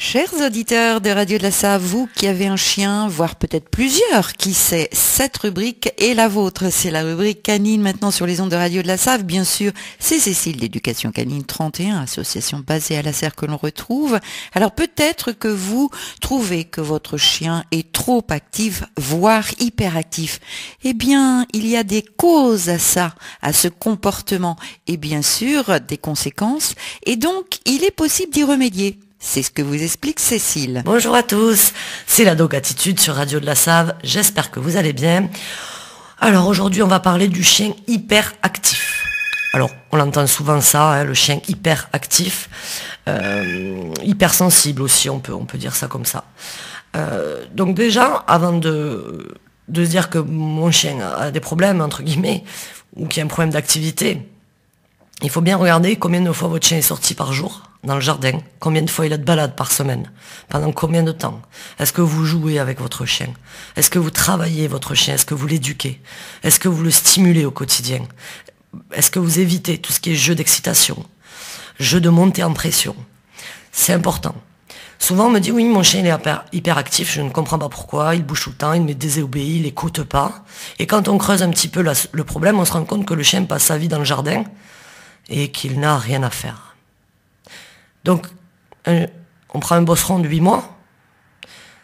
Chers auditeurs de Radio de la Save, vous qui avez un chien, voire peut-être plusieurs, qui sait, cette rubrique est la vôtre. C'est la rubrique canine maintenant sur les ondes de Radio de la Save. Bien sûr, c'est Cécile d'Éducation Canine 31, association basée à la Serre que l'on retrouve. Alors peut-être que vous trouvez que votre chien est trop actif, voire hyperactif. Eh bien, il y a des causes à ça, à ce comportement, et bien sûr des conséquences. Et donc, il est possible d'y remédier. C'est ce que vous explique Cécile. Bonjour à tous, c'est la Dog Attitude sur Radio de la Save, j'espère que vous allez bien. Alors aujourd'hui on va parler du chien hyperactif. Alors on l'entend souvent ça, le chien hyperactif, hypersensible aussi, on peut dire ça comme ça. Donc déjà, avant de dire que mon chien a des problèmes, entre guillemets, ou qu'il y a un problème d'activité, il faut bien regarder combien de fois votre chien est sorti par jour dans le jardin, combien de fois il a de balades par semaine, pendant combien de temps. Est-ce que vous jouez avec votre chien? Est-ce que vous travaillez votre chien? Est-ce que vous l'éduquez? Est-ce que vous le stimulez au quotidien? Est-ce que vous évitez tout ce qui est jeu d'excitation, jeu de montée en pression? C'est important. Souvent on me dit oui, mon chien il est hyperactif, je ne comprends pas pourquoi, il bouge tout le temps, il me désobéit, il n'écoute pas. Et quand on creuse un petit peu le problème, on se rend compte que le chien passe sa vie dans le jardin et qu'il n'a rien à faire. Donc, on prend un bosseron de 8 mois.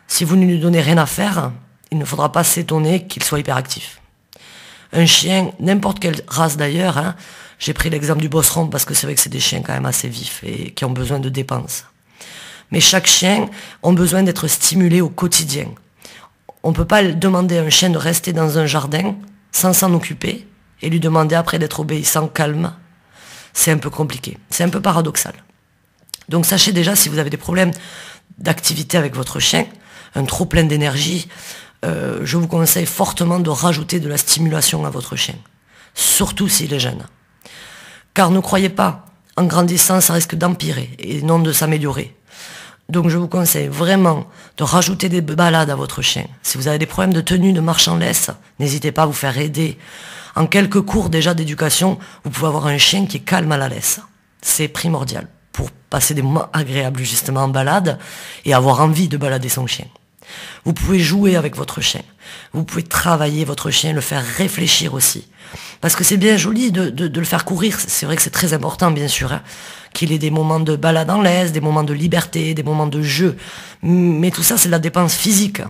Si vous ne lui donnez rien à faire, il ne faudra pas s'étonner qu'il soit hyperactif. Un chien, n'importe quelle race d'ailleurs, j'ai pris l'exemple du bosseron parce que c'est vrai que c'est des chiens quand même assez vifs et qui ont besoin de dépenses. Mais chaque chien a besoin d'être stimulé au quotidien. On ne peut pas demander à un chien de rester dans un jardin sans s'en occuper et lui demander après d'être obéissant, calme. C'est un peu compliqué, c'est un peu paradoxal. Donc sachez déjà, si vous avez des problèmes d'activité avec votre chien, un trop plein d'énergie, je vous conseille fortement de rajouter de la stimulation à votre chien, surtout s'il est jeune. Car ne croyez pas, en grandissant, ça risque d'empirer et non de s'améliorer. Donc je vous conseille vraiment de rajouter des balades à votre chien. Si vous avez des problèmes de tenue, de marche en laisse, n'hésitez pas à vous faire aider. En quelques cours déjà d'éducation, vous pouvez avoir un chien qui est calme à la laisse. C'est primordial pour passer des moments agréables justement en balade et avoir envie de balader son chien. Vous pouvez jouer avec votre chien. Vous pouvez travailler votre chien, le faire réfléchir aussi. Parce que c'est bien joli de le faire courir. C'est vrai que c'est très important bien sûr, qu'il ait des moments de balade en laisse, des moments de liberté, des moments de jeu. Mais tout ça c'est de la dépense physique.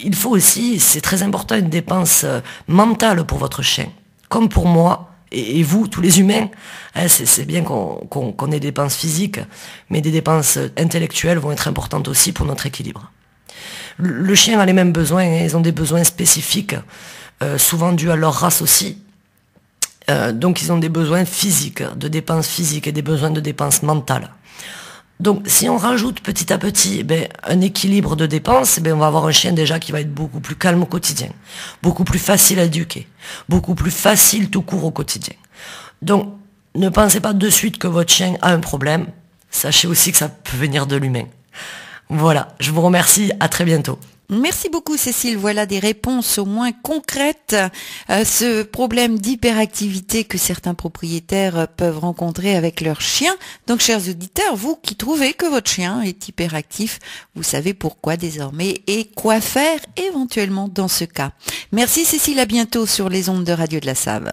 Il faut aussi, c'est très important, une dépense mentale pour votre chien. Comme pour moi, et vous, tous les humains, c'est bien qu'on ait des dépenses physiques, mais des dépenses intellectuelles vont être importantes aussi pour notre équilibre. Le chien a les mêmes besoins, ils ont des besoins spécifiques, souvent dus à leur race aussi. Donc ils ont des besoins physiques, de dépenses physiques et des besoins de dépenses mentales. Donc si on rajoute petit à petit un équilibre de dépenses, on va avoir un chien déjà qui va être beaucoup plus calme au quotidien, beaucoup plus facile à éduquer, beaucoup plus facile tout court au quotidien. Donc ne pensez pas de suite que votre chien a un problème, sachez aussi que ça peut venir de l'humain. Voilà, je vous remercie, à très bientôt. Merci beaucoup Cécile, voilà des réponses au moins concrètes à ce problème d'hyperactivité que certains propriétaires peuvent rencontrer avec leur chien. Donc chers auditeurs, vous qui trouvez que votre chien est hyperactif, vous savez pourquoi désormais et quoi faire éventuellement dans ce cas. Merci Cécile, à bientôt sur les ondes de Radio de la Save.